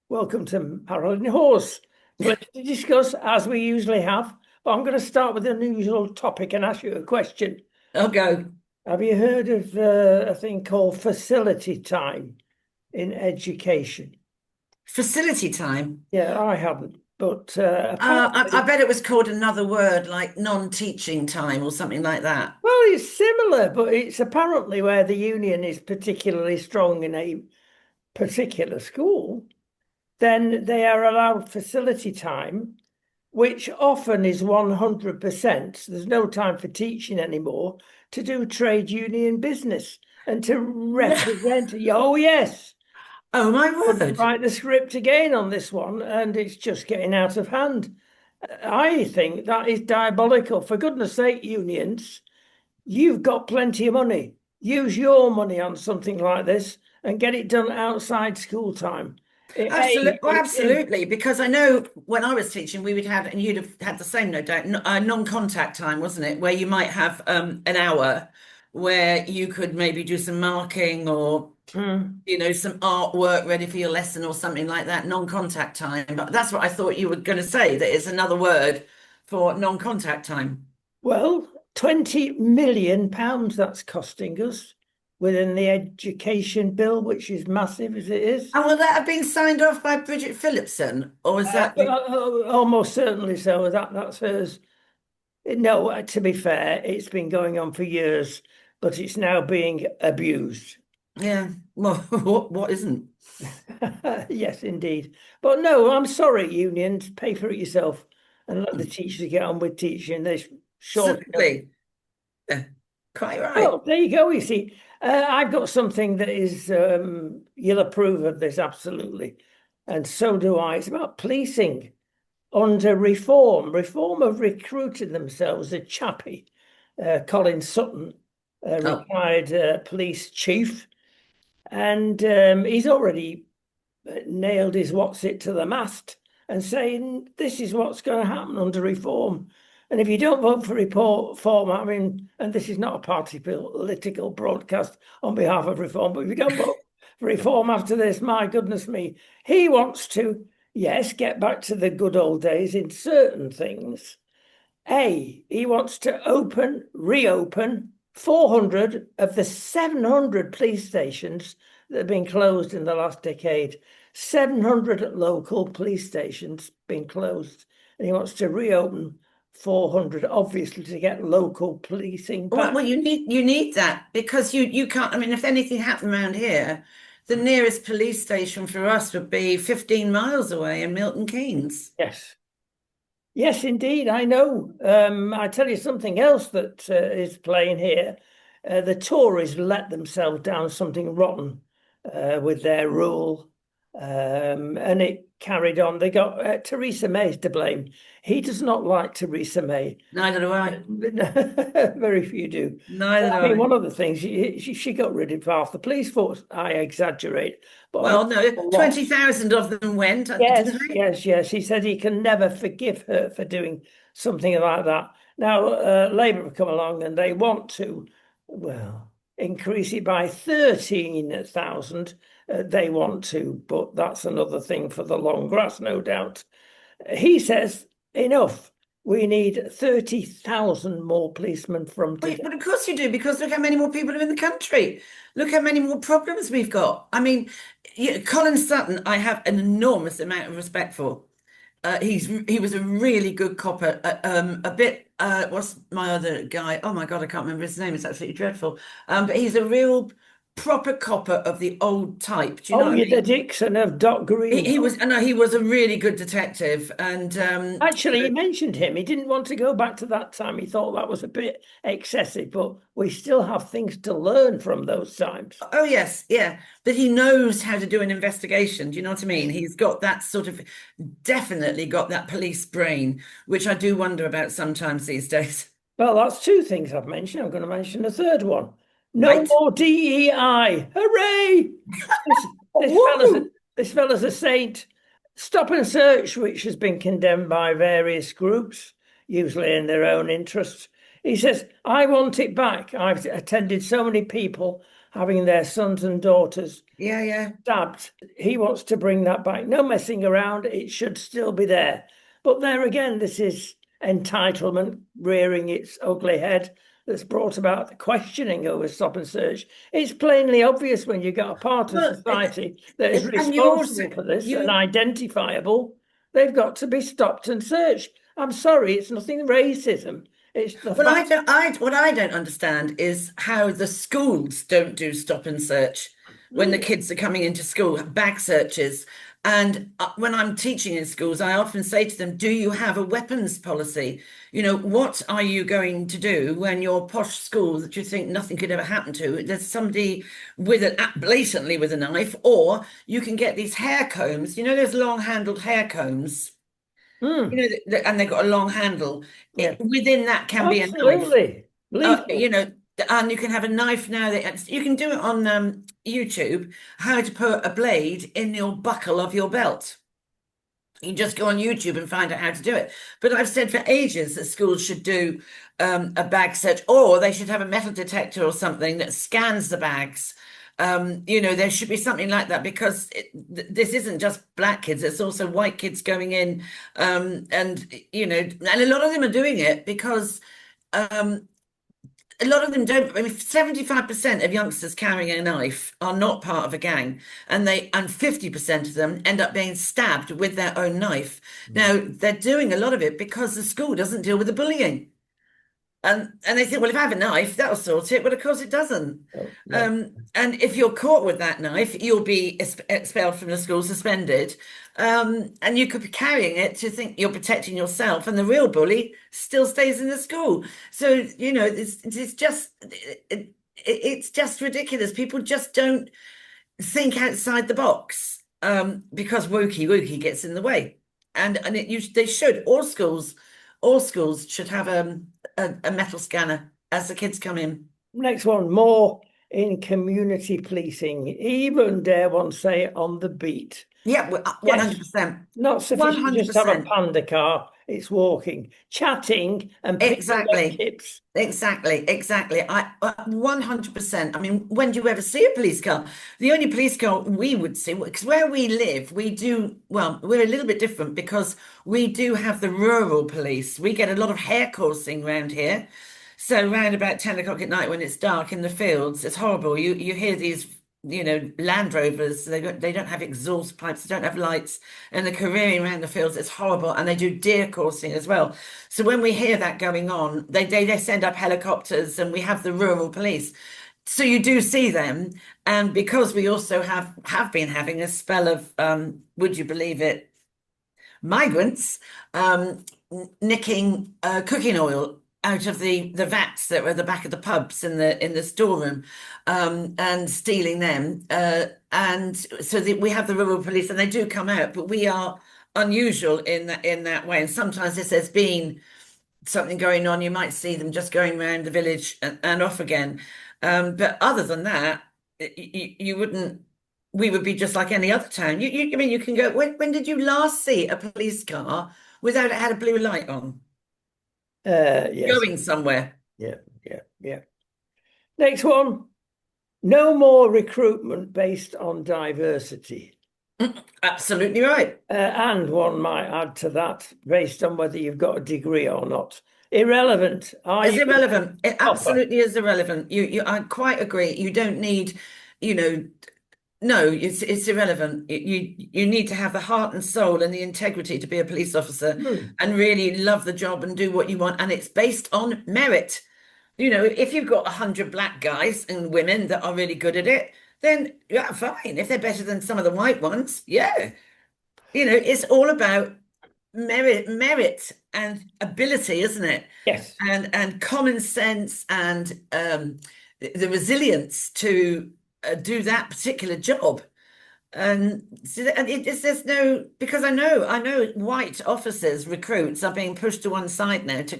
Welcome to Harold and Horse. Pleasure to discuss, as we usually have. But I'm going to start with an unusual topic and ask you a question. I'll go. Have you heard of a thing called facility time in education? Facility time. Yeah, I haven't, but I apparently, bet it was called another word like non-teaching time or something like that. well, it's similar, but it's apparently where the union is particularly strong in a particular school, then they are allowed facility time, which often is 100%. There's no time for teaching anymore to do trade union business and to No. represent. Oh, yes. Oh my Couldn't word. write the script again on this one, and it's just getting out of hand. I think that is diabolical. For goodness sake, unions, you've got plenty of money. Use your money on something like this and get it done outside school time. Absolutely, well, absolutely. Because I know when I was teaching, we would have, and you'd have had the same, no doubt, non-contact time, wasn't it? Where you might have an hour where you could maybe do some marking or Mm. some artwork ready for your lesson or something like that, non-contact time. But that's what I thought you were going to say, that it's another word for non-contact time. Well, 20 million pounds that's costing us within the education bill, which is massive as it is. And will that have been signed off by Bridget Phillipson, or is that Almost certainly so. That's hers. No, to be fair, it's been going on for years, but it's now being abused. yeah? Well, what isn't? Yes, indeed. But no, I'm sorry, unions, pay for it yourself and let the teachers get on with teaching. They short enough. Absolutely, yeah, quite right. Well, there you go. You see, I've got something that is, you'll approve of this absolutely. And so do I. It's about policing under reform. Reform have recruited themselves a chappie, Colin Sutton, Oh, retired police chief. And he's already nailed his what's it to the mast and saying this is what's going to happen under reform. And if you don't vote for reform, I mean, and this is not a party political broadcast on behalf of reform, but if you don't vote for reform after this, my goodness me, he wants to, yes, get back to the good old days in certain things. He wants to reopen 400 of the 700 police stations that have been closed in the last decade. 700 local police stations been closed, and he wants to reopen 400, obviously, to get local policing well, back. you need that because you can't. I mean, if anything happened around here, the nearest police station for us would be 15 miles away in Milton Keynes. Yes. Yes, indeed, I know. I tell you something else that is playing here. The Tories let themselves down something rotten with their rule, and it carried on. They got Theresa May's to blame. He does not like Theresa May. Neither do I. Very few do. Neither do I mean, I. one of the things she got rid of half the police force. I exaggerate, but an Well, no, awful lot. 20,000 of them went, didn't Yes, they? yes, yes. He said he can never forgive her for doing something like that. Now, Labour have come along and they want to, well, increase it by 13,000. They want to, but that's another thing for the long grass, no doubt. He says, enough. We need 30,000 more policemen from today. But of course you do, because look how many more people are in the country. Look how many more problems we've got. I mean, Colin Sutton, I have an enormous amount of respect for. He was a really good copper. A bit. What's my other guy? Oh my God, I can't remember his name. It's absolutely dreadful. But he's a real proper copper of the old type. Do you know Oh, what I you're the mean? Dixon of Doc Green. He was. No, he was a really good detective, and Actually, he mentioned him. He didn't want to go back to that time. He thought that was a bit excessive, but we still have things to learn from those times. oh yes, yeah. But he knows how to do an investigation. Do you know what I mean? He's got that sort of definitely got that police brain, which I do wonder about sometimes these days. Well, that's two things I've mentioned. I'm going to mention a third one. No Right? more DEI. Hooray! This, this fella's a, Woo! this fella's a saint. Stop and search, which has been condemned by various groups, usually in their own interests. He says, I want it back. I've attended so many people having their sons and daughters Yeah, yeah. stabbed. He wants to bring that back. No messing around. It should still be there. But there again, this is entitlement rearing its ugly head that's brought about the questioning over stop and search. It's plainly obvious when you get a part of Well, society that is and you also responsible for this and you identifiable, they've got to be stopped and searched. I'm sorry, it's nothing racism. It's the well, fact. what I don't understand is how the schools don't do stop and search when the Mm, kids are coming into school, bag searches. And when I'm teaching in schools, I often say to them, do you have a weapons policy? You know, what are you going to do when your posh school that you think nothing could ever happen to, there's somebody with a blatantly with a knife, or you can get these hair combs, you know, those long-handled hair combs, you mm, know, and they've got a long handle. yeah, Within that can be a knife. absolutely You lethal. know, and you can have a knife now that you can do it on YouTube, how to put a blade in your buckle of your belt. You just go on YouTube and find out how to do it. But I've said for ages that schools should do a bag search, or they should have a metal detector or something that scans the bags. You know, there should be something like that because this isn't just black kids; it's also white kids going in, and you know, and a lot of them are doing it because um, a lot of them don't. I mean, 75% of youngsters carrying a knife are not part of a gang, and 50% of them end up being stabbed with their own knife. Mm. Now, they're doing a lot of it because the school doesn't deal with the bullying. And they think, well, if I have a knife, that'll sort it. But of course, it doesn't. No, no. And if you're caught with that knife, you'll be expelled from the school, suspended. And you could be carrying it to think you're protecting yourself, and the real bully still stays in the school. So, you know, it's just ridiculous. People just don't think outside the box because wokey gets in the way. And they should all schools should have a metal scanner as the kids come in. Next one, more in community policing, even dare one say on the beat. Yeah, Yes, 100%. not sufficient just to have a 100%. panda car, it's walking, chatting, and picking up Exactly. tips. Exactly. I 100%. I mean, when do you ever see a police car? The only police car we would see, because where we live, we do, well, we're a little bit different because we do have the rural police. We get a lot of hare coursing around here. So around about 10 o'clock at night when it's dark in the fields, it's horrible. You hear these, you know, Land Rovers, they don't have exhaust pipes, they don't have lights, and they're careering around the fields. It's horrible. And they do deer coursing as well. So when we hear that going on, they send up helicopters and we have the rural police. So you do see them. And because we also have been having a spell of would you believe it, migrants nicking cooking oil out of the vats that were at the back of the pubs in the storeroom and stealing them. And so we have the rural police and they do come out, but we are unusual in that way. And sometimes if there's been something going on, you might see them just going around the village and off again. But other than that, you wouldn't. We would be just like any other town. I mean, you can go. When did you last see a police car without it had a blue light on, Yes, going somewhere? yeah, yeah. Next one, no more recruitment based on diversity. Absolutely right. And one might add to that, based on whether you've got a degree or not. Irrelevant. Are It's you irrelevant. It proper? absolutely is irrelevant. I quite agree. You don't need, you know, no, it's irrelevant. You need to have the heart and soul and the integrity to be a police officer Hmm. and really love the job and do what you want. And it's based on merit. You know, if you've got 100 black guys and women that are really good at it, then yeah, fine. If they're better than some of the white ones, yeah. You know, it's all about merit and ability, isn't it? Yes. And common sense and the resilience to do that particular job. There's no, because I know white officers recruits are being pushed to one side now to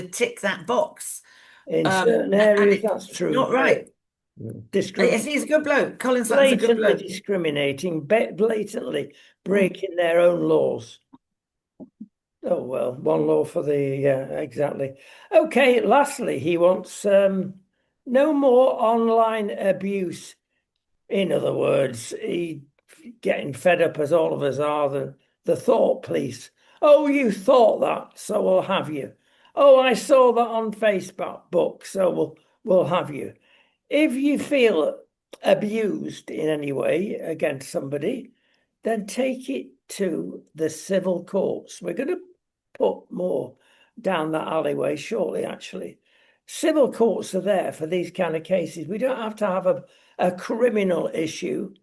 tick that box. In certain And areas, that's it's true. not right. Discriminate. Yes, he's a good bloke. Colin Sutton's a good Blatantly bloke. discriminating, blatantly Mm. breaking their own laws. Oh, well, one law for the, yeah, exactly. Okay, lastly, he wants no more online abuse. In other words, he getting fed up as all of us are, the thought police. Oh, you thought that, so we'll have you. Oh, I saw that on Facebook, so we'll have you. If you feel abused in any way against somebody, then take it to the civil courts. We're going to put more down that alleyway shortly, actually. Civil courts are there for these kind of cases. We don't have to have a criminal issue.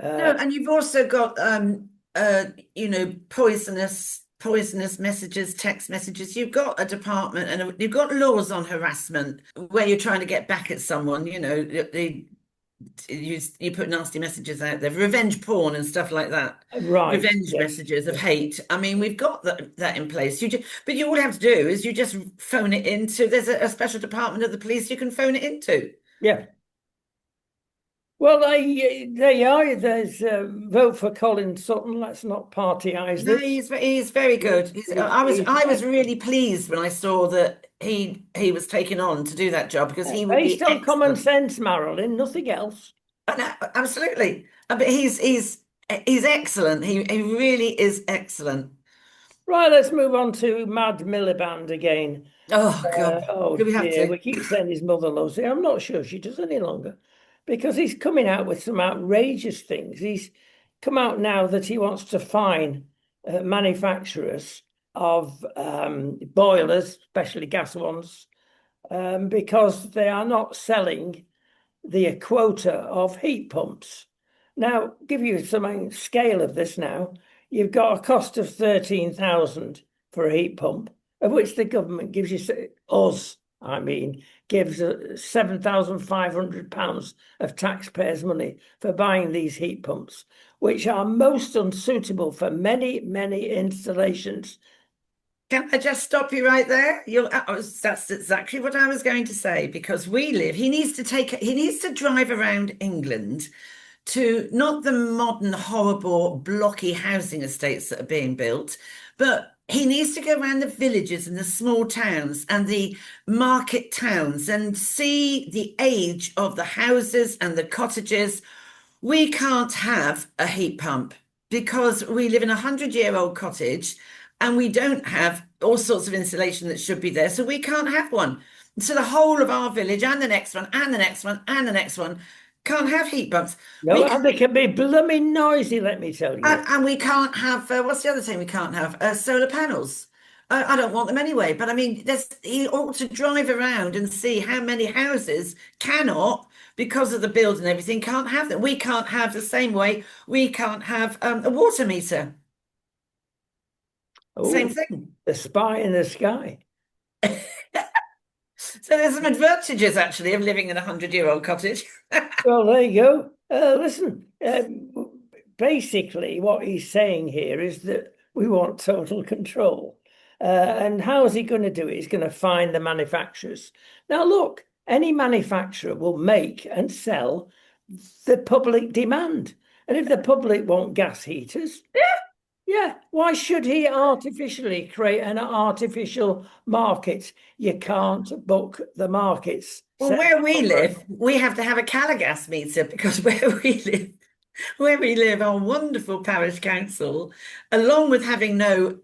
No, and you've also got poisonous messages, text messages. You've got a department and you've got laws on harassment where you're trying to get back at someone, you put nasty messages out there, revenge porn and stuff like that. Right. Revenge Yeah. messages of hate. I mean, we've got that in place. But you all you have to do is you just phone it into. There's a special department of the police you can phone it into. Yeah. Well, they are. There's vote for Colin Sutton. Let's not partyize No, this. he's very good. I was really pleased when I saw that he was taken on to do that job because he would Based be on common excellent. sense, Marilyn, nothing else. Absolutely. But he's excellent. He really is excellent. Right, let's move on to Mad Miliband again. Oh God, Oh do we have dear, to? we keep saying his mother loves him. I'm not sure she does any longer because he's coming out with some outrageous things. He's come out now that he wants to fine manufacturers of boilers, especially gas ones, because they are not selling the quota of heat pumps. Now, give you some scale of this now. You've got a cost of 13,000 for a heat pump, of which the government gives you, us, I mean, gives £7,500 of taxpayers' money for buying these heat pumps, which are most unsuitable for many, many installations. Can I just stop you right there? That's exactly what I was going to say because he needs to drive around England to not the modern, horrible, blocky housing estates that are being built, but he needs to go around the villages and the small towns and the market towns and see the age of the houses and the cottages. We can't have a heat pump because we live in 100-year-old cottage and we don't have all sorts of insulation that should be there. So we can't have one. So the whole of our village and the next one and the next one and the next one can't have heat pumps. No, We and they can be blooming noisy, let me tell you. and we can't have what's the other thing we can't have? Solar panels. I don't want them anyway. But I mean, he ought to drive around and see how many houses cannot, because of the build and everything, can't have them. We can't have the same way we can't have a water meter. Same Oh, thing. the spy in the sky. So there's some advantages actually of living in a 100-year-old cottage. Well, there you go. Listen, basically, what he's saying here is that we want total control. And how is he going to do it? He's going to find the manufacturers. Now, look, any manufacturer will make and sell the public demand. And if the public want gas heaters, yeah, why should he artificially create an artificial market? You can't book the markets. Well, where we live, we have to have a Calagas meter because where we live, our wonderful parish council, along with having no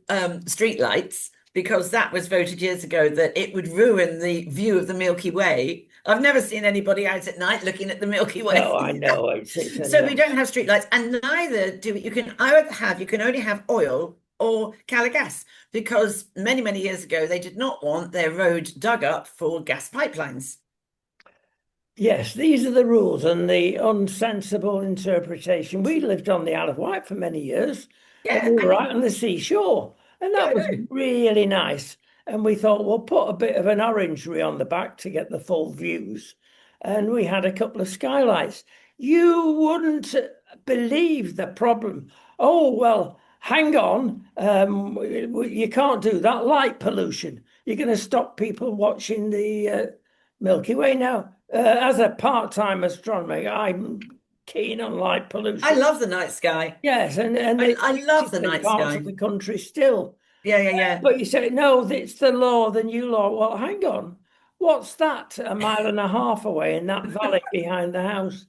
street lights, because that was voted years ago that it would ruin the view of the Milky Way. I've never seen anybody out at night looking at the Milky No, Way. I know it's a So we don't have street lights, and neither do you can either have you can only have oil or Calagas because many, many years ago they did not want their road dug up for gas pipelines. Yes, these are the rules and the unsensible interpretation. We lived on the Isle of Wight for many years, and Yeah, we were I right mean, on the seashore, and yeah, that I was know. really nice. And we thought we'll put a bit of an orangery on the back to get the full views. And we had a couple of skylights. You wouldn't believe the problem. Oh, well, hang on. You can't do that. Light pollution. You're going to stop people watching the Milky Way now. As a part-time astronomer, I'm keen on light I pollution. love the night sky. Yes, and it I love the exists in night parts of sky. the country still. Yeah, yeah, yeah. But you say, no, it's the law, the new law. Well, hang on. what's that a mile and a half away in that valley behind the house?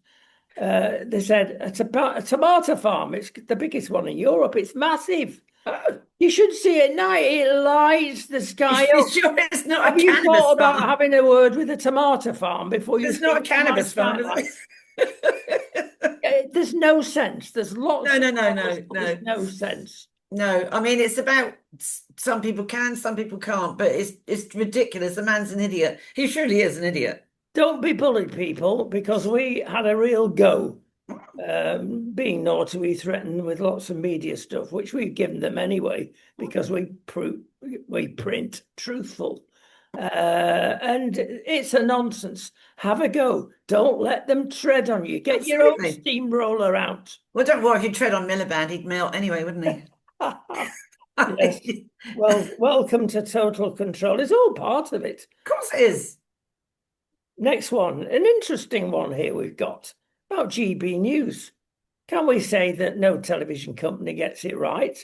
They said a tomato farm. It's the biggest one in Europe. It's massive. Oh, You should see it at night. It lights the sky you up. sure it's not a Have you cannabis thought about farm? having a word with a tomato farm before you It's not a think of my cannabis farm, is skyline? it? There's no sense. There's No, lots of no, no, laws, no, but there's no, no sense. no. I mean, it's about some people can, some people can't, but it's ridiculous. The man's an idiot. He surely is an idiot. Don't be bullied, people, because we had a real go. Being naughty, we threatened with lots of media stuff, which we've given them anyway, because we print truthful. And it's a nonsense. Have a go. Don't let them tread on you. Get your own Absolutely. steamroller out. Well, don't worry, if you tread on Miliband, he'd melt anyway, wouldn't he? Yes. Of Well, welcome to total control. It's all part of it. course it is. Next one, an interesting one here we've got about GB News. Can we say that no television company gets it right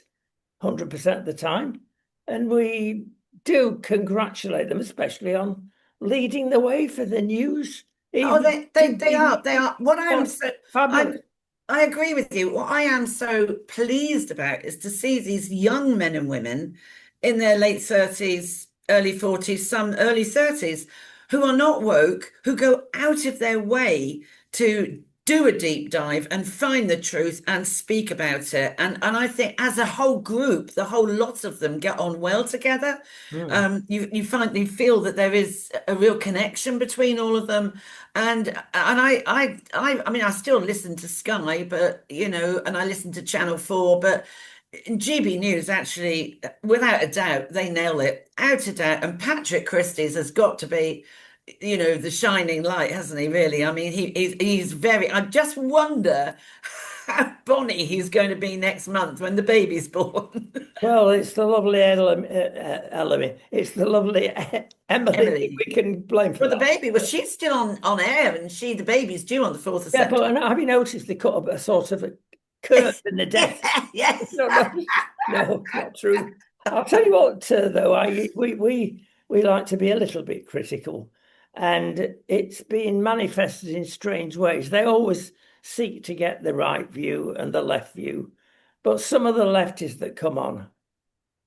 100% of the time? And we do congratulate them, especially on leading the way for the news. Oh, Even they GB are. They News. are. What I am Oh, so fabulous. I agree with you. What I am so pleased about is to see these young men and women in their late 30s, early 40s, some early 30s, who are not woke, who go out of their way to do a deep dive and find the truth and speak about it. And I think as a whole group, the whole lot of them get on well together. Mm. You feel that there is a real connection between all of them. And I mean, I still listen to Sky, but and I listen to Channel 4, but in GB News, actually, without a doubt, they nail it, out of doubt. And Patrick Christie's has got to be, the shining light, hasn't he? Really? I mean, he's very. I just wonder how bonny he's going to be next month when the baby's born. Well, it's the lovely It's the lovely Emily that Emily. we can blame for Well, the that. baby, well, she's still on air, and the baby's due on the 4th of Yeah, but September. have you noticed they cut a sort of a curve in the desk? Yes. No, no, no, it's not true. I'll tell you what, though, we like to be a little bit critical, and it's been manifested in strange ways. They always seek to get the right view and the left view, but some of the leftists that come on,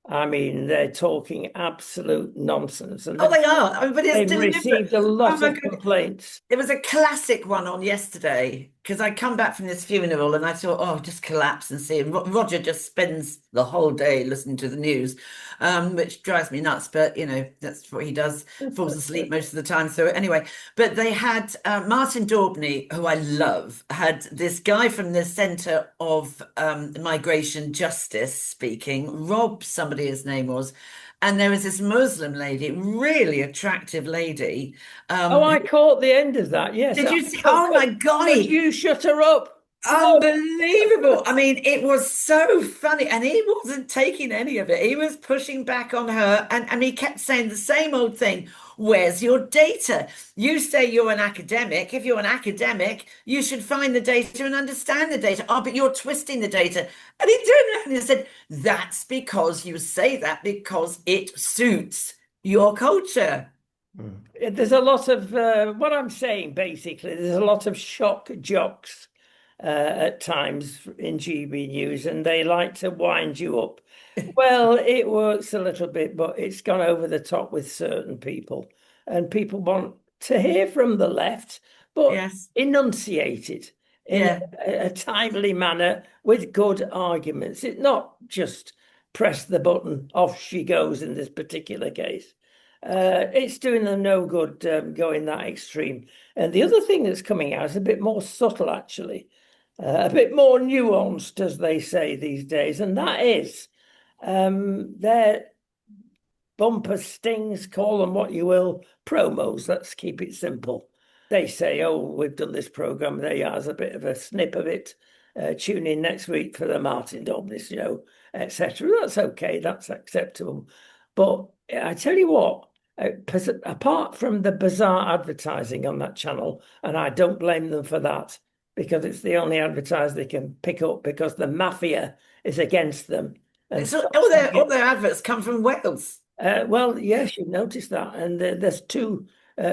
I mean, they're talking absolute nonsense, and Oh, they are. I mean, but it's they've deliberate. received a Oh lot my of goodness. complaints. There was a classic one on yesterday because I come back from this funeral and I thought, oh, just collapse and see. And Roger just spends the whole day listening to the news, which drives me nuts. But that's what he does. Falls asleep most of the time. So anyway, but they had Martin Daubney, who I love, had this guy from the Centre of Migration Justice speaking. Rob, somebody his name was. And there was this Muslim lady, really attractive lady. Oh, Who I caught the end of that. Yes. did you see? Could, Oh could, my could golly, you shut her up? Oh, unbelievable. I mean, it was so funny. And he wasn't taking any of it. He was pushing back on her. And he kept saying the same old thing. Where's your data? You say you're an academic. If you're an academic, you should find the data and understand the data. Oh, but you're twisting the data. And he turned around and he said, that's because you say that because it suits your culture. there's a lot of what I'm saying basically, there's a lot of shock jocks at times in GB News, and they like to wind you up. Well, it works a little bit, but it's gone over the top with certain people, and people want to hear from the left, but Yes. enunciated in Yeah. a timely manner with good arguments. It's not just press the button, off she goes in this particular case. It's doing them no good going that extreme. And the other thing that's coming out is a bit more subtle, actually, a bit more nuanced, as they say these days, and that is their bumper stings, call them what you will, promos. Let's keep it simple. They say, oh, we've done this program. There you are, as a bit of a snip of it. Tune in next week for the Martin Dobbs show, etc. That's okay. That's acceptable. But I tell you what, apart from the bizarre advertising on that channel, and I don't blame them for that because it's the only advertise they can pick up because the mafia is against them. And So so, all their adverts come from Wales. well, yes, you've noticed that. And there's two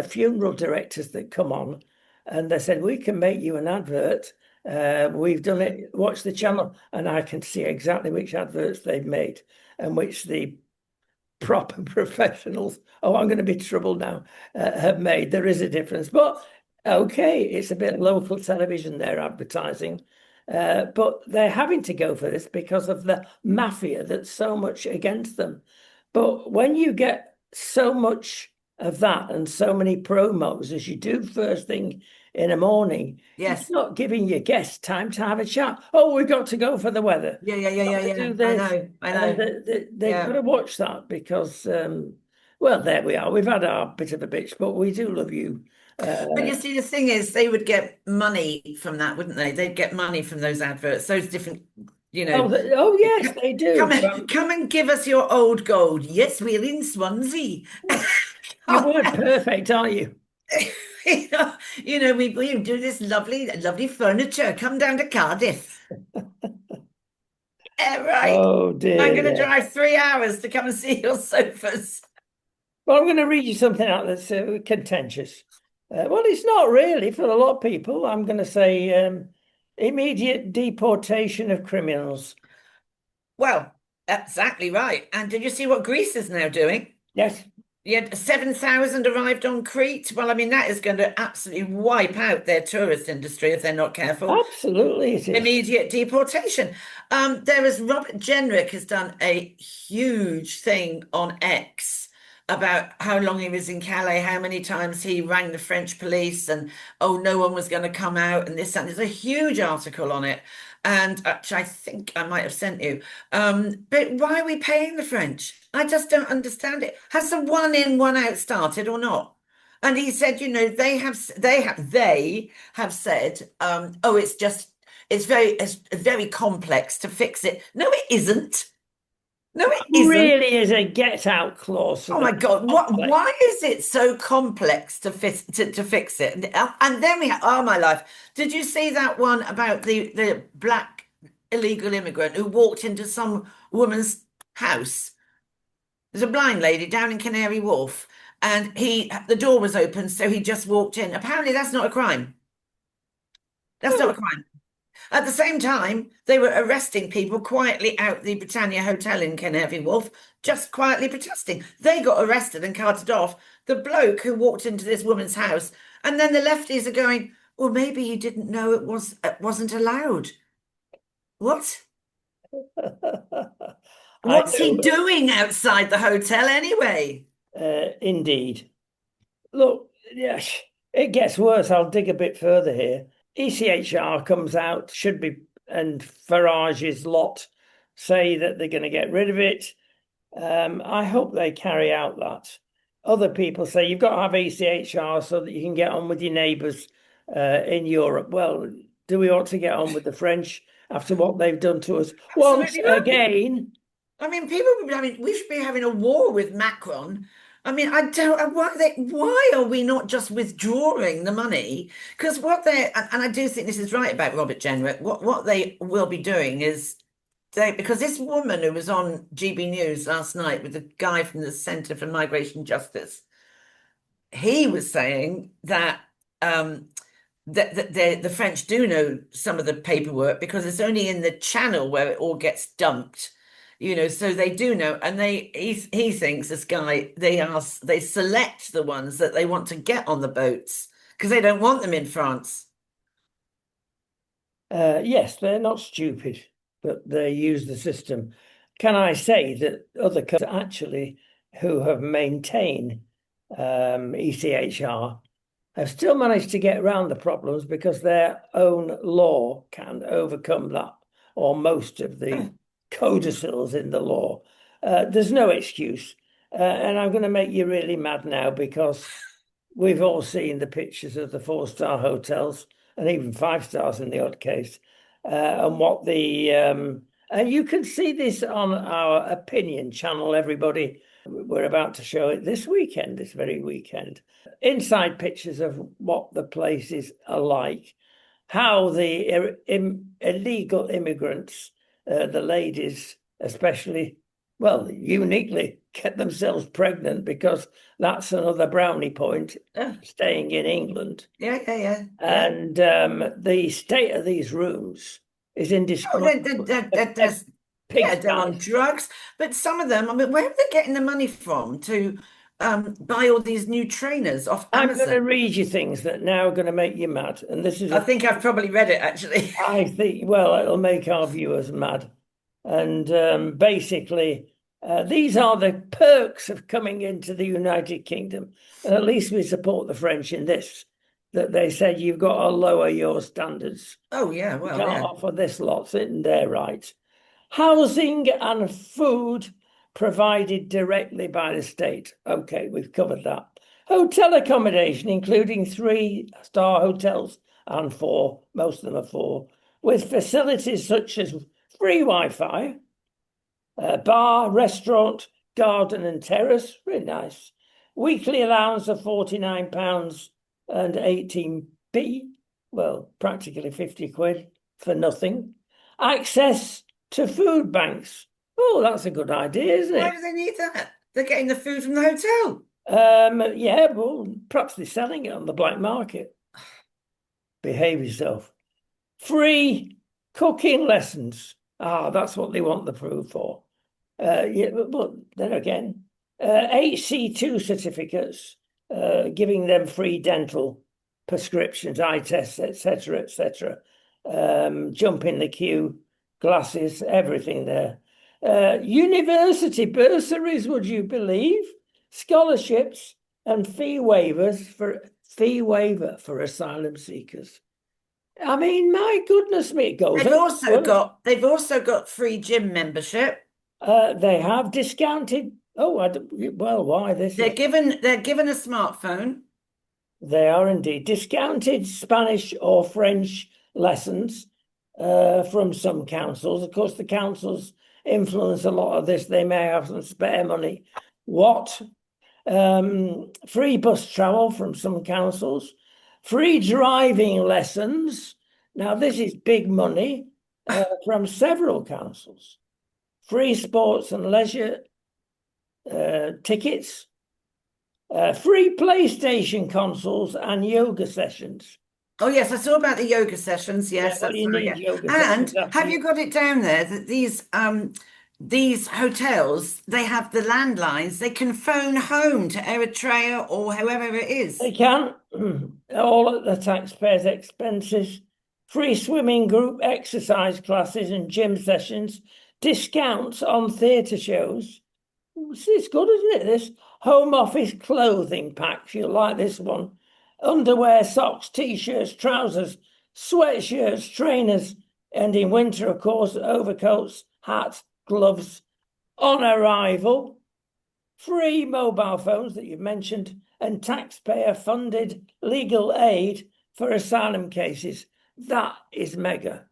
funeral directors that come on, and they said, we can make you an advert. We've done it. Watch the channel, and I can see exactly which adverts they've made and which the proper professionals, oh, I'm going to be troubled now, have made. There is a difference. But okay, it's a bit local television they're advertising. But they're having to go for this because of the mafia that's so much against them. But when you get so much of that and so many promos as you do first thing in the morning, it's Yes. not giving your guests time to have a chat. Oh, we've got to go for the weather. Yeah, yeah, yeah, Got yeah, to yeah. do I this. know, I And know. they've got Yeah. to watch that because, well, there we are. We've had our bit of a bitch, but we do love you. But you Uh, see, the thing is, they would get money from that, wouldn't they? They'd get money from those adverts, those different, you know, oh, yes, they come do. and come and give us your old gold. Yes, we're in Swansea. You weren't perfect, are you? We do this lovely, lovely furniture. Come down to Cardiff. Yeah, right. Oh, I'm dear, going to yeah. drive 3 hours to come and see your sofas. Well, I'm going to read you something out that's contentious. Well, it's not really for a lot of people. I'm going to say immediate deportation of criminals. Well, exactly right. And did you see what Greece is now doing? Yes, Yeah, 7,000 arrived on Crete. Well, I mean, that is going to absolutely wipe out their tourist industry if they're not careful. absolutely it is. Immediate deportation. There is Robert Jenrick has done a huge thing on X about how long he was in Calais, how many times he rang the French police, and oh, no one was going to come out, and this and there's a huge article on it, and which I think I might have sent you. But why are we paying the French? I just don't understand it. Has the one in, one out started or not? And he said, they have said, oh, it's very complex to fix it. No, it isn't. No, it isn't. Really is a get out clause for Oh the my God, complex. why is it so complex to fix it? And then we have, oh my life. Did you see that one about the black illegal immigrant who walked into some woman's house? There's a blind lady down in Canary Wharf, and the door was open, so he just walked in. Apparently, that's not a crime. That's not a crime. At the same time, they were arresting people quietly out the Britannia Hotel in Canary Wharf, just quietly protesting. They got arrested and carted off. The bloke who walked into this woman's house, and then the lefties are going, well, maybe he didn't know it wasn't allowed. What? I What's he know, doing outside the hotel anyway? indeed. Look, yes, it gets worse. I'll dig a bit further here. ECHR comes out, should be, and Farage's lot say that they're going to get rid of it. I hope they carry out that. Other people say you've got to have ECHR so that you can get on with your neighbours in Europe. Well, do we ought to get on with the French after what they've done to us once Absolutely right. again? I mean, people would be having, we should be having a war with Macron. I mean, I don't, why are we not just withdrawing the money? Because and I do think this is right about Robert Jenrick, what they will be doing is because this woman who was on GB News last night with the guy from the Centre for Migration Justice, he was saying that the French do know some of the paperwork because it's only in the channel where it all gets dumped, so they do know. And he thinks, this guy, they select the ones that they want to get on the boats because they don't want them in France. Yes, they're not stupid, but they use the system. Can I say that other countries actually who have maintained ECHR have still managed to get around the problems because their own law can overcome that, or most of the codicils in the law. There's no excuse. And I'm going to make you really mad now because we've all seen the pictures of the four-star hotels and even five stars in the odd case, and what and you can see this on our opinion channel, everybody. We're about to show it this weekend, this very weekend. Inside pictures of what the places are like, how the illegal immigrants, the ladies especially, well, uniquely get themselves pregnant, because that's another brownie point, Oh, staying in England. yeah, yeah, yeah, yeah. And the state of these rooms is Oh, indescribable. They're yeah, they're on pigsties. drugs. But some of them, I mean, where are they getting the money from to buy all these new trainers off I'm going to Amazon? read you things that now are going to make you mad. And this is I a, think I've probably read it actually. I think, well, it'll make our viewers mad. And basically, these are the perks of coming into the United Kingdom. And at least we support the French in this, that they said you've got to lower your standards. Oh, yeah, You well, can't yeah. offer this lot, and they're right. Housing and food provided directly by the state. Okay, we've covered that. Hotel accommodation, including 3-star hotels and four, most of them are four, with facilities such as free Wi-Fi, bar, restaurant, garden and terrace, really nice. Weekly allowance of £49 and 18p, well, practically 50 quid for nothing. Access to food banks. Oh, that's a good idea, isn't Why it? do they need that? They're getting the food from the hotel. Yeah, well, perhaps they're selling it on the black market. Behave yourself. Free cooking lessons. Ah, that's what they want the proof for. Yeah, but then again, HC2 certificates, giving them free dental prescriptions, eye tests, etc., etc. Jump in the queue, glasses, everything there. University bursaries, would you believe? Scholarships and fee waiver for asylum seekers. I mean, my goodness me, it goes They've on. also got free gym membership. They have discounted. Oh, well, why this is? They're given a smartphone. They are indeed discounted Spanish or French lessons from some councils. Of course, the councils influence a lot of this. They may have some spare money. What? Free bus travel from some councils, free driving lessons. Now, this is big money from several councils. Free sports and leisure tickets, free PlayStation consoles and yoga sessions. Oh yes, I saw about the yoga sessions. Yeah, Yes, well, that's you right. need Yeah. yoga sessions And after have you. you got it down there that these hotels, they have the landlines, they can phone home to Eritrea or whoever it is. They can, all at the taxpayers' expenses. Free swimming group exercise classes and gym sessions, discounts on theatre shows. It's good, isn't it? This home office clothing packs. You'll like this one. Underwear, socks, t-shirts, trousers, sweatshirts, trainers, and in winter, of course, overcoats, hats, gloves. On arrival, free mobile phones that you've mentioned, and taxpayer-funded legal aid for asylum cases. That is mega.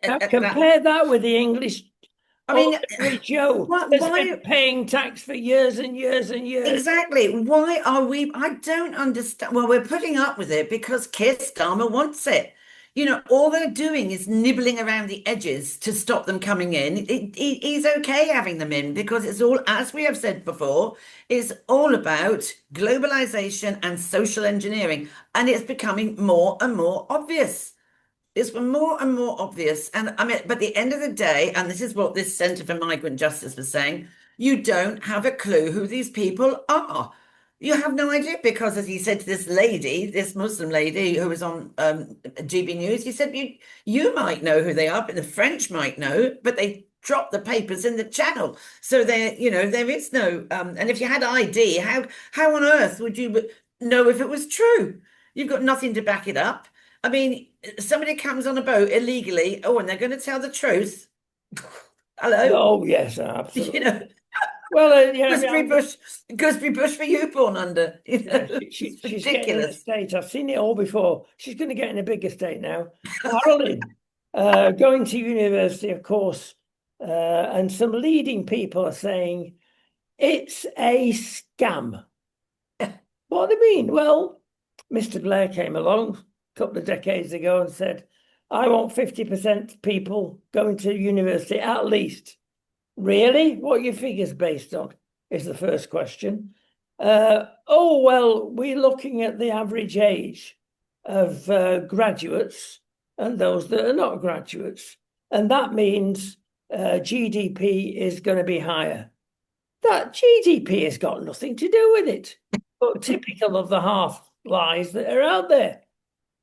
Now compare that with the English I mean, ordinary Joe that's been why paying tax for years and years and years. exactly? Why are we? I don't understand. Well, we're putting up with it because Keir Starmer wants it. You know, all they're doing is nibbling around the edges to stop them coming in. He's okay having them in because it's all, as we have said before, it's all about globalization and social engineering, and it's becoming more and more obvious. It's more and more obvious. And I mean, but at the end of the day, and this is what this Centre for Migrant Justice was saying, you don't have a clue who these people are. You have no idea because, as he said to this lady, this Muslim lady who was on GB News, he said you might know who they are, but the French might know, but they dropped the papers in the channel, so there is no. And if you had ID, how on earth would you know if it was true? You've got nothing to back it up. I mean, somebody comes on a boat illegally, oh, and they're going to tell the truth. Hello, Oh yes, you absolutely. know, Well, yeah, Gooseberry Bush for you born under. You know, it's she's getting an ridiculous. estate. I've seen it all before. She's going to get in a big estate now. Carolyn, going to university, of course, and some leading people are saying it's a scam. What do they mean? Well, Mr. Blair came along a couple of decades ago and said, I want 50% people going to university at least. Really? What are your figures based on? Is the first question. Well, we're looking at the average age of graduates and those that are not graduates. And that means GDP is going to be higher. That GDP has got nothing to do with it, but typical of the half lies that are out there.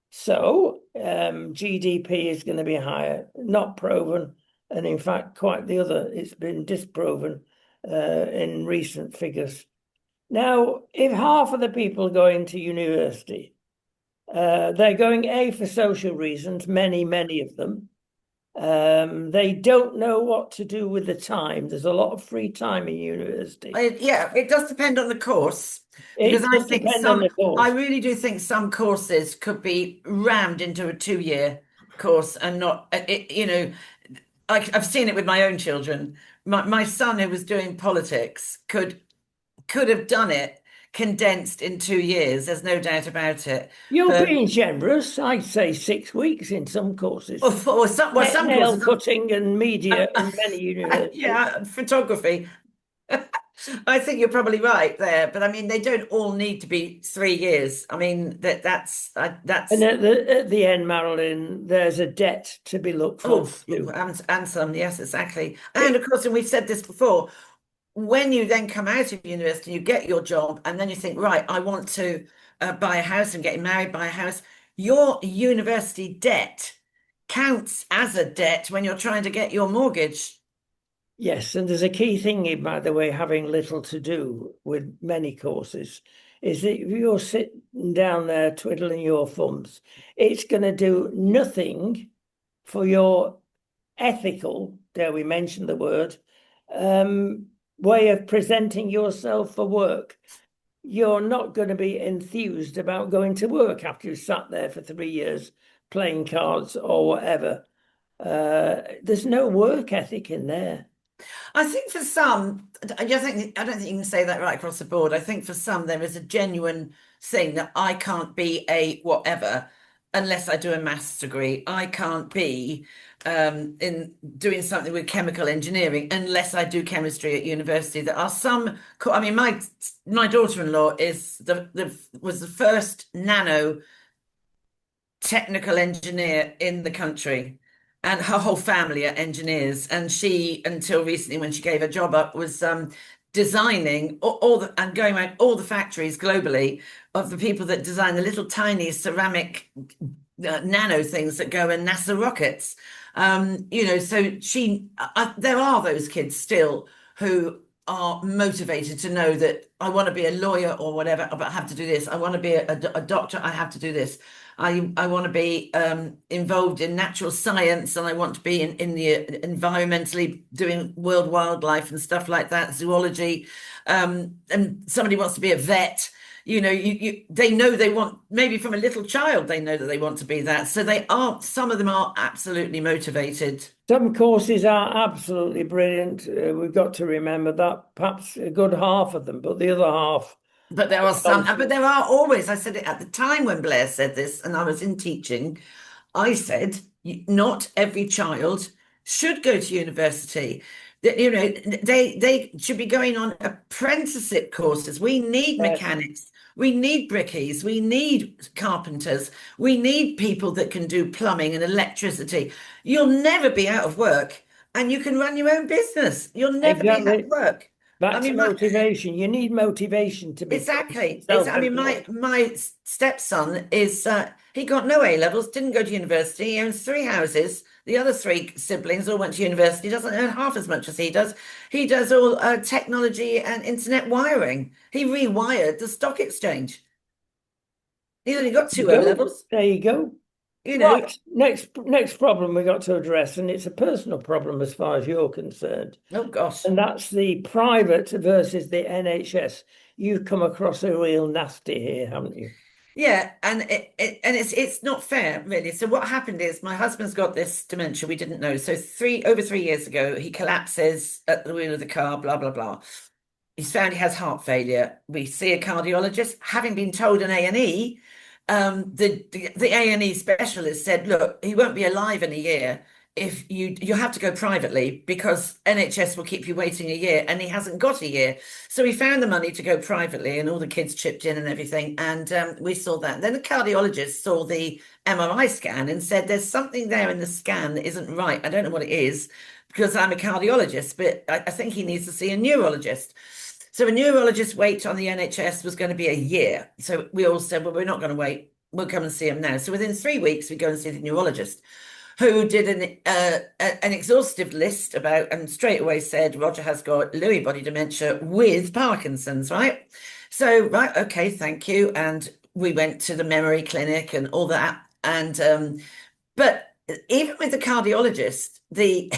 So GDP is going to be higher, not proven, and in fact, quite the other. It's been disproven in recent figures. Now, if half of the people go into university, they're going A for social reasons, many of them. They don't know what to do with the time. There's a lot of free time in university. Yeah, it does depend on the course because It I does think depend on some, the I course. really do think some courses could be rammed into a 2 year course and not, I've seen it with my own children. My son who was doing politics could have done it condensed in 2 years. There's no doubt about it. You're But being generous. I'd say 6 weeks in some courses. or some Nail courses, cutting and media in many universities. yeah, photography. I think you're probably right there, but I mean, they don't all need to be 3 years. I mean, And that's at the end, Marilyn, there's a debt to be looked oh, forward to. and some, yes, exactly. And It, of course, and we've said this before, when you then come out of university, you get your job, and then you think, right, I want to buy a house and getting married, buy a house. Your university debt counts as a debt when you're trying to get your mortgage. yes, and there's a key thing, by the way, having little to do with many courses, is that if you're sitting down there twiddling your thumbs, it's going to do nothing for your ethical, dare we mention the word, way of presenting yourself for work. You're not going to be enthused about going to work after you've sat there for 3 years playing cards or whatever. There's no work ethic in there. I think for some, I don't think you can say that right across the board. I think for some there is a genuine thing that I can't be a whatever unless I do a maths degree. I can't be in doing something with chemical engineering unless I do chemistry at university. There are some, I mean, my daughter-in-law is the was the first nano technical engineer in the country, and her whole family are engineers. And she, until recently, when she gave her job up, was designing all the and going around all the factories globally of the people that design the little tiny ceramic nano things that go in NASA rockets. So there are those kids still who are motivated to know that I want to be a lawyer or whatever, but I have to do this. I want to be a doctor. I have to do this. I want to be involved in natural science, and I want to be in the environmentally doing world wildlife and stuff like that, zoology. And somebody wants to be a vet. They know they want, maybe from a little child, they know that they want to be that. So some of them are absolutely motivated. Some courses are absolutely brilliant. We've got to remember that. Perhaps a good half of them, but the other half. But there are always, I said it at the time when Blair said this, and I was in teaching, I said, not every child should go to university. That, they should be going on apprenticeship courses. We need mechanics. We need brickies. We need carpenters. We need people that can do plumbing and electricity. You'll never be out of work, and you can run your own business. You'll never be out of Exactly. work. I That's mean, motivation. You need motivation to be exactly. I mean, my self-employed. my stepson is he got no A levels, didn't go to university. He owns three houses. The other three siblings all went to university. Doesn't earn half as much as he does. He does all technology and internet wiring. He rewired the stock exchange. He's only got two O Go. levels. There you go. You know. Right. Next problem we got to address, and it's a personal problem as far as you're concerned, Oh gosh. and that's the private versus the NHS. You've come across a real nasty here, haven't you? Yeah, and it's not fair, really. So what happened is my husband's got this dementia we didn't know. So over 3 years ago, he collapses at the wheel of the car, blah blah blah. He's found he has heart failure. We see a cardiologist, having been told an A&E. The A&E specialist said, look, he won't be alive in a year. if you have to go privately because NHS will keep you waiting a year, and he hasn't got a year. So he found the money to go privately, and all the kids chipped in and everything. And we saw that. Then the cardiologist saw the MRI scan and said, "There's something there in the scan that isn't right. I don't know what it is because I'm a cardiologist, but I think he needs to see a neurologist." So a neurologist wait on the NHS was going to be a year. So we all said, "Well, we're not going to wait. We'll come and see him now." So within 3 weeks, we go and see the neurologist, who did an exhaustive list about, and straight away said Roger has got Lewy body dementia with Parkinson's, right? So, right, okay, thank you. And we went to the memory clinic and all that. And but even with the cardiologist, the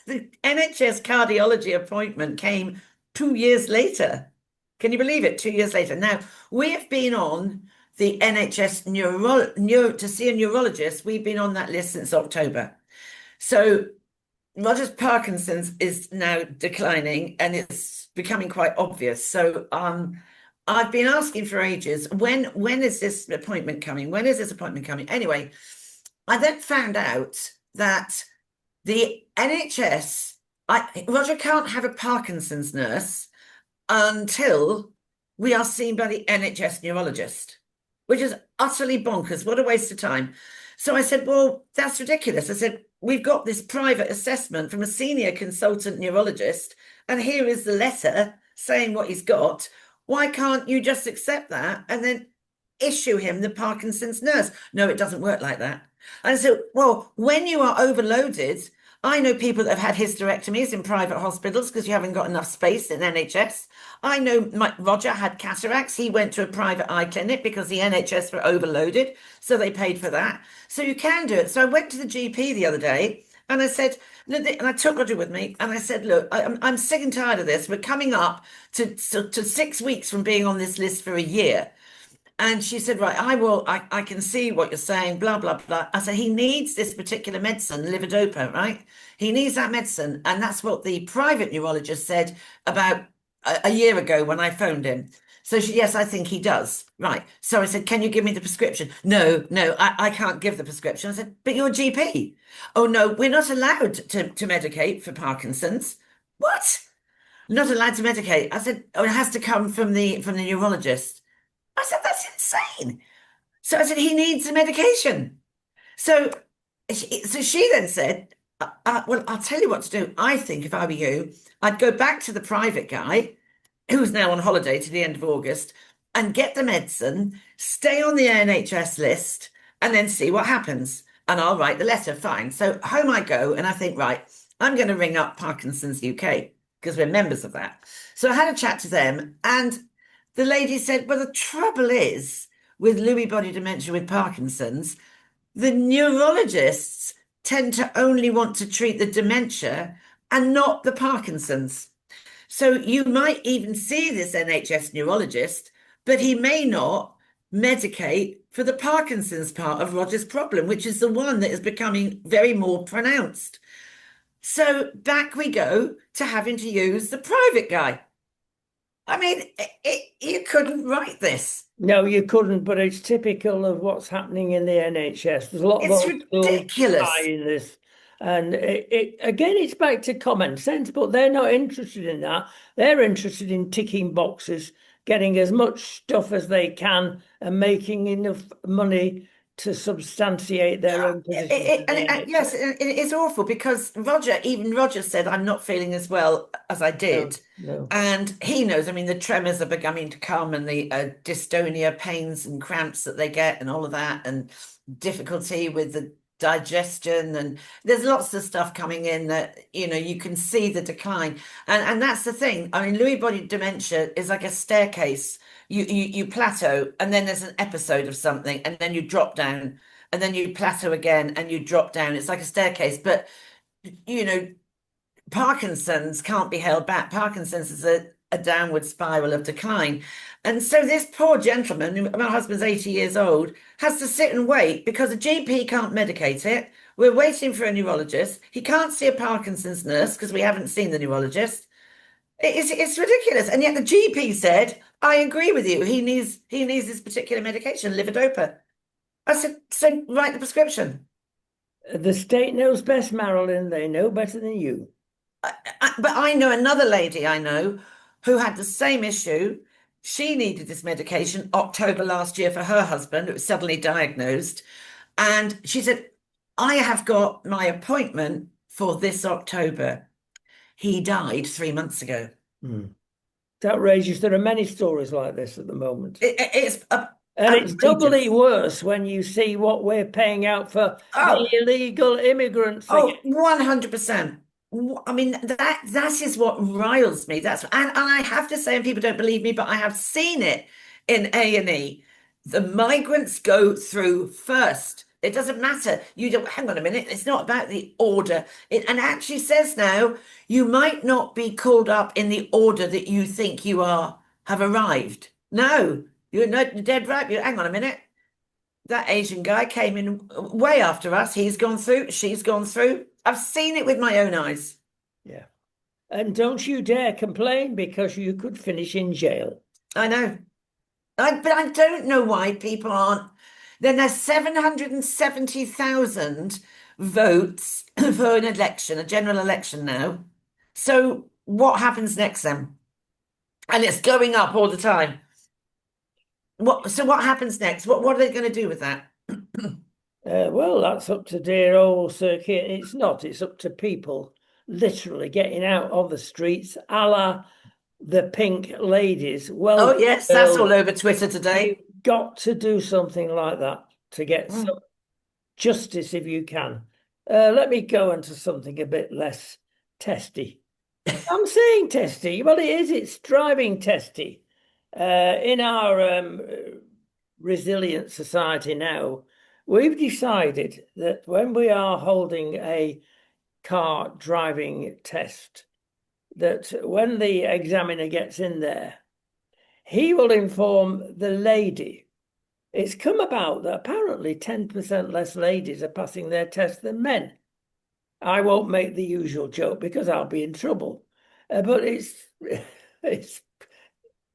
the NHS cardiology appointment came 2 years later. Can you believe it? 2 years later. Now, we have been on the NHS to see a neurologist. We've been on that list since October. So Roger's Parkinson's is now declining and it's becoming quite obvious. So I've been asking for ages, when is this appointment coming? When is this appointment coming? Anyway, I then found out that the NHS, Roger can't have a Parkinson's nurse until we are seen by the NHS neurologist, which is utterly bonkers. What a waste of time. So I said, "Well, that's ridiculous." I said, "We've got this private assessment from a senior consultant neurologist, and here is the letter saying what he's got. Why can't you just accept that and then issue him the Parkinson's nurse?" "No, it doesn't work like that." And I said, "Well, when you are overloaded, I know people that have had hysterectomies in private hospitals because you haven't got enough space in NHS. I know Roger had cataracts. He went to a private eye clinic because the NHS were overloaded, so they paid for that. So you can do it." So I went to the GP the other day and I said, and I took Roger with me, and I said, "Look, I'm sick and tired of this. We're coming up to 6 weeks from being on this list for a year." And she said, "Right, I will, I can see what you're saying, blah, blah, blah." I said, "He needs this particular medicine, levodopa, right? He needs that medicine." And that's what the private neurologist said about a year ago when I phoned him. So yes, I think he does. Right. So I said, "Can you give me the prescription?" "No, no, I can't give the prescription." I said, "But you're a GP." "Oh, no, we're not allowed to medicate for Parkinson's." "What? Not allowed to medicate?" I said, "Oh, it has to come from the neurologist." I said, "That's insane." So I said, "He needs the medication." So she then said, "Well, I'll tell you what to do. I think if I were you, I'd go back to the private guy who's now on holiday to the end of August and get the medicine, stay on the NHS list, and then see what happens. And I'll write the letter." Fine. So home I go, and I think, right, I'm going to ring up Parkinson's UK because we're members of that. So I had a chat to them, and the lady said, "Well, the trouble is with Lewy body dementia with Parkinson's, the neurologists tend to only want to treat the dementia and not the Parkinson's. So you might even see this NHS neurologist, but he may not medicate for the Parkinson's part of Roger's problem, which is the one that is becoming very more pronounced." So back we go to having to use the private guy. I mean, you couldn't write this. No, you couldn't, but it's typical of what's happening in the NHS. There's a lot of It's old school ridiculous. guy in this. And again, it's back to common sense, but they're not interested in that. They're interested in ticking boxes, getting as much stuff as they can, and making enough money to substantiate their own position in the Yes, NHS. it's awful because even Roger said, "I'm not feeling as well as I No, did." no. And he knows, I mean, the tremors are beginning to come, and the dystonia pains and cramps that they get and all of that, and difficulty with the digestion. And there's lots of stuff coming in that, you can see the decline. And that's the thing. I mean, Lewy body dementia is like a staircase. You plateau, and then there's an episode of something, and then you drop down, and then you plateau again, and you drop down. It's like a staircase. But you know, Parkinson's can't be held back. Parkinson's is a downward spiral of decline. And so this poor gentleman, my husband's 80 years old, has to sit and wait because a GP can't medicate it. We're waiting for a neurologist. He can't see a Parkinson's nurse because we haven't seen the neurologist. It's ridiculous. And yet the GP said, "I agree with you. He needs this particular medication, levodopa." I said, "So write the prescription." The state knows best, Marilyn. They know better than you. But I know another lady I know who had the same issue. She needed this medication October last year for her husband. It was suddenly diagnosed. And she said, I have got my appointment for this October. He died 3 months ago. Hmm. It's outrageous. There are many stories like this at the moment. It's And it's doubly outrageous. worse when you see what we're paying out for the Oh, illegal immigrants again. oh, 100%. I mean, that is what riles me. And I have to say, and people don't believe me, but I have seen it in A&E. The migrants go through first. It doesn't matter. You don't, hang on a minute. It's not about the order. And actually says now, you might not be called up in the order that you think you have arrived. No, you're not dead right. Hang on a minute. That Asian guy came in way after us. He's gone through, she's gone through. I've seen it with my own eyes. Yeah. And don't you dare complain because you could finish in jail. I know. But I don't know why people aren't. Then there's 770,000 votes for an election, a general election now. So what happens next then? And it's going up all the time. So what happens next? What are they going to do with that? Well, that's up to dear old Sir Keir. It's not. It's up to people literally getting out of the streets, a la the pink ladies. Well, Oh yes, that's girls, all over Twitter you've today. got to do something like that to get some Mm. justice if you can. Let me go into something a bit less testy. I'm saying testy. Well, it is. It's driving testy. In our resilient society now, we've decided that when we are holding a car driving test, that when the examiner gets in there, he will inform the lady. It's come about that apparently 10% less ladies are passing their test than men. I won't make the usual joke because I'll be in trouble. But it's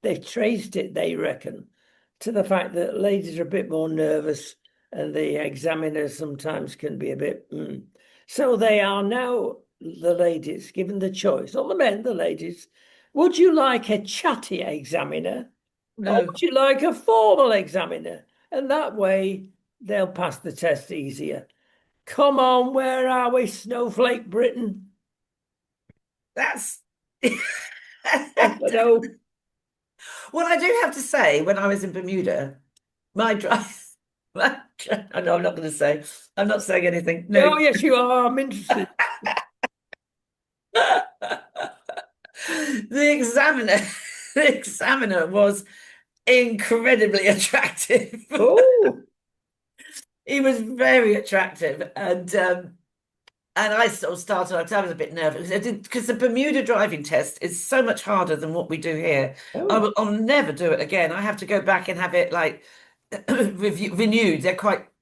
they've traced it, they reckon, to the fact that ladies are a bit more nervous and the examiners sometimes can be a bit. So they are now, the ladies, given the choice, not the men, the ladies. Would you like a chatty examiner or No. would you like a formal examiner? And that way they'll pass the test easier. Come on, where are we, Snowflake Britain? That's Oh, no. well, I do have to say, when I was in Bermuda, my drive. No, I'm not going to say. I'm not saying anything. No. Oh, yes, you are. I'm interested. The examiner, the examiner was incredibly attractive. Oh, He was very attractive, and I sort of started. I was a bit nervous because the Bermuda driving test is so much harder than what we do here. oh. I'll never do it again. I have to go back and have it like renewed.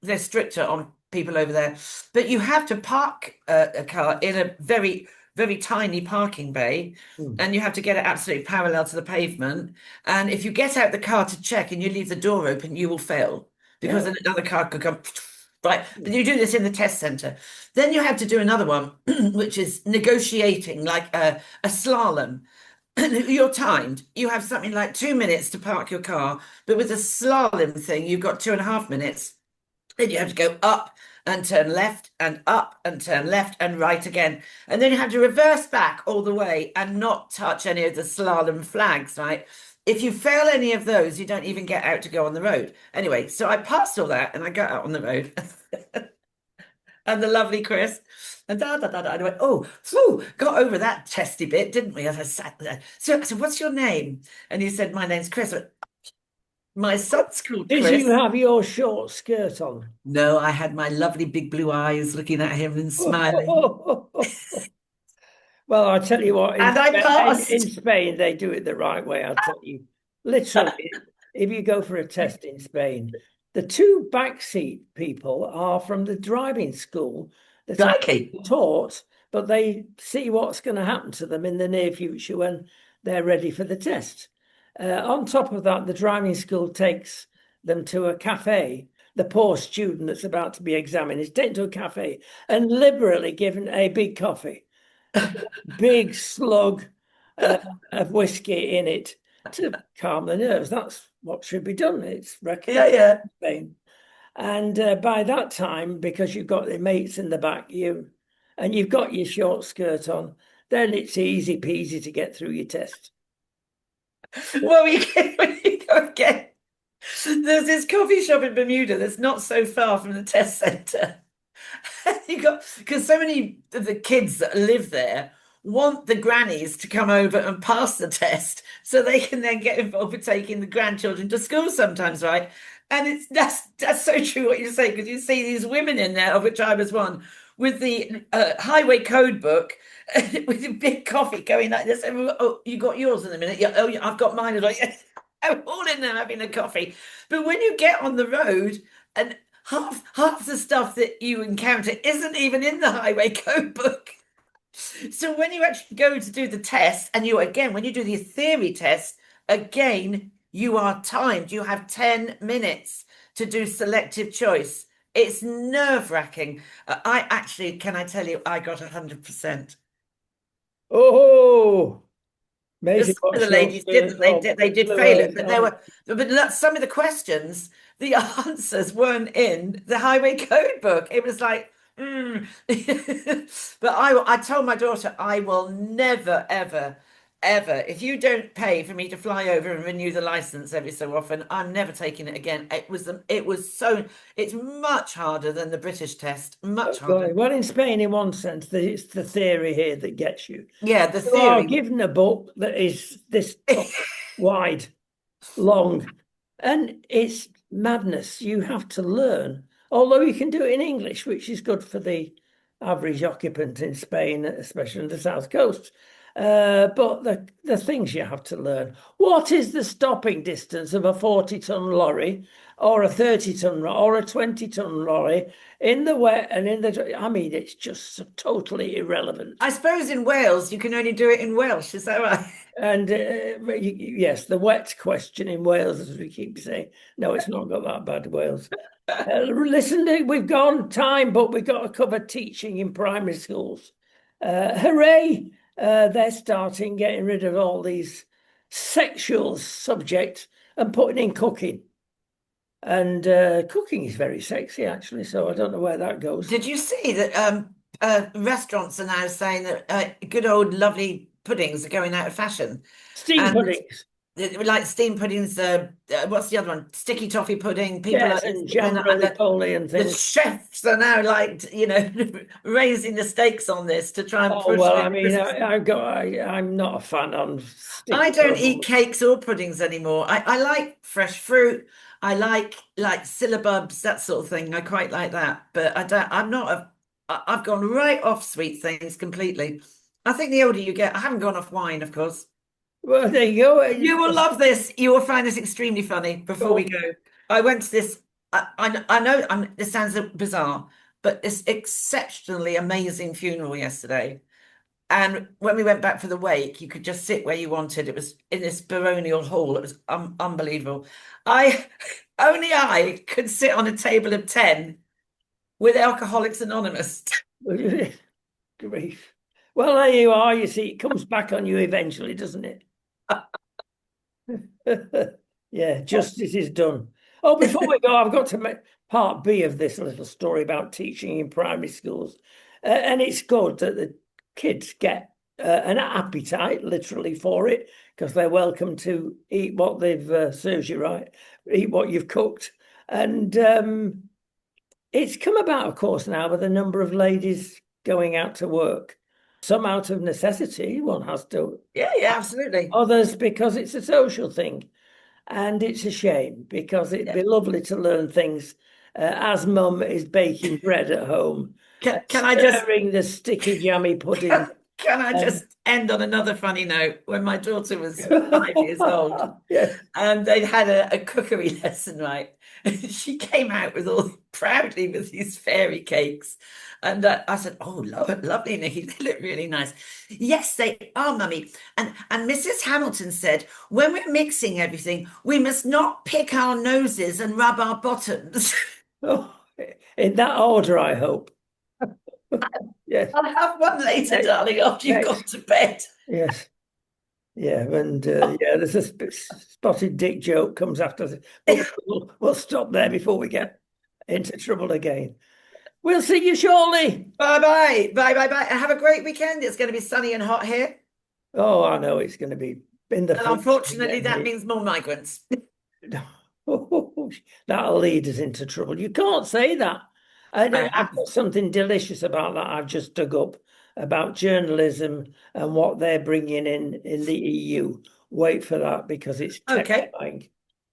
They're stricter on people over there. But you have to park a car in a very, very tiny parking bay, Hmm. and you have to get it absolutely parallel to the pavement. And if you get out the car to check and you leave the door open, you will fail because Oh. then another car could come. Right, but you do this in the test center. Then you have to do another one, which is negotiating, like a slalom. You're timed. You have something like 2 minutes to park your car, but with a slalom thing, you've got 2.5 minutes. Then you have to go up and turn left and up and turn left and right again. And then you have to reverse back all the way and not touch any of the slalom flags, right? If you fail any of those, you don't even get out to go on the road. Anyway, so I passed all that and I got out on the road. And the lovely Chris. And And I went, oh, phew, got over that testy bit, didn't we? As I sat there. So I said, what's your name? And he said, my name's Chris. I went, my son's called Did you Chris. have your short skirt on? No, I had my lovely big blue eyes looking at him and smiling. Well, I tell you what, And I In passed. Spain, they do it the right way. I'll tell you. Literally, if you go for a test in Spain, the two backseat people are from the driving school that are Crikey. taught, but they see what's going to happen to them in the near future when they're ready for the test. On top of that, the driving school takes them to a cafe. the poor student that's about to be examined is taken to a cafe and liberally given a big coffee, a big slug uh, of whiskey in it to calm the nerves. That's what should be done. It's Yeah, recommended yeah. in Spain. And by that time, because you've got the mates in the back, and you've got your short skirt on, then it's easy peasy to get through your test. Well, when you go again, there's this coffee shop in Bermuda that's not so far from the test centre. You got because so many of the kids that live there want the grannies to come over and pass the test so they can then get involved with taking the grandchildren to school sometimes, right? And it's that's so true what you say, because you see these women in there, of which I was one, with the highway code book with a big coffee going like this. And, oh, you got yours in a minute. Yeah, oh, yeah, I've got mine. Like, I'm all in there having a coffee. But when you get on the road and half the stuff that you encounter isn't even in the highway code book. So when you actually go to do the test, and you again, when you do the theory test, again, you are timed. You have 10 minutes to do selective choice. It's nerve-wracking. I actually, can I tell you, I got 100%. Oh, amazing Some what of the short ladies skirts didn't. They or did. They did blue fail it, eyes but there on. were. But some of the questions, the answers weren't in the highway code book. It was like, mm. But I told my daughter, I will never, ever, ever. If you don't pay for me to fly over and renew the license every so often, I'm never taking it again. It was so. It's much harder than the British test. Much harder. Well, in Spain, in one sense, it's the theory here that gets you. Yeah, the You are theory. given a book that is this wide, long, and it's madness. You have to learn, although you can do it in English, which is good for the average occupant in Spain, especially on the south coast. But the things you have to learn. What is the stopping distance of a 40-ton lorry or a 30-ton or a 20-ton lorry in the wet and in the, I mean, it's just totally irrelevant. I suppose in Wales you can only do it in Welsh. Is that right? And yes, the wet question in Wales, as we keep saying. No, it's not got that bad, Wales. Listen, we've gone time, but we've got to cover teaching in primary schools. Hooray! They're starting getting rid of all these sexual subjects and putting in cooking. And cooking is very sexy, actually. So I don't know where that goes. Did you see that restaurants are now saying that good old lovely puddings are going out of fashion? Steam And puddings. like steam puddings, what's the other one? Sticky toffee pudding. People are, Yes, and and jambroly-poly and the things. chefs are now like, raising the stakes on this to try and Oh push well, the I mean, Christmas. I'm not a fan on I sticky don't eat puddings. cakes or puddings anymore. I like fresh fruit. I like syllabubs, that sort of thing. I quite like that. But I don't, I'm not a, I've gone right off sweet things completely. I think the older you get, I haven't gone off wine, of course. Well, there you go. You will love this. You will find this extremely funny. Before we Go. go, I went to this. I know this sounds bizarre, but this exceptionally amazing funeral yesterday. And when we went back for the wake, you could just sit where you wanted. It was in this baronial hall. It was unbelievable. I only I could sit on a table of 10 with Alcoholics Anonymous. Grief. Well, there you are. You see, it comes back on you eventually, doesn't it? Yeah, justice is done. Oh, before we go, I've got to make part B of this little story about teaching in primary schools. And it's good that the kids get an appetite, literally, for it, because they're welcome to eat what they've served you right, eat what you've cooked. And it's come about, of course, now with a number of ladies going out to work. Some out of necessity, one has to, Yeah, yeah, absolutely. others because it's a social thing. And it's a shame because it'd Yeah. be lovely to learn things as mum is baking bread at home, Can I just stirring the sticky jammy pudding. can I And just end on another funny note? When my daughter was 5 years old, yes. and they'd had a cookery lesson, right? And she came out with all proudly with these fairy cakes. And I said, "Oh, lovely, Nikki. They look really nice." "Yes, they are, mummy. And Mrs. Hamilton said, when we're mixing everything, we must not pick our noses and rub our bottoms." Oh, in that order, I hope. Yes. I'll have one later, darling, after you've gone Next. to bed. Yes. Yeah. And yeah, there's a spotted dick joke comes after this, but we'll stop there before we get into trouble again. We'll see you shortly. Bye bye. Bye bye bye. And have a great weekend. It's going to be sunny and hot here. Oh, I know it's going to be in the And flesh unfortunately, again. that means more migrants. That'll lead us into trouble. You can't say that. And I I've have. got something delicious about that I've just dug up about journalism and what they're bringing in the EU. Wait for that because it's Okay. terrifying.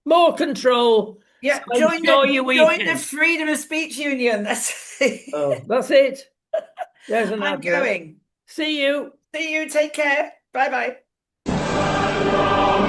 More control. So Yeah, enjoy your join the weekend. Freedom of Speech Union. That's Oh, that's it. There's an I'm advert. going. See you. See you. Take care. Bye bye.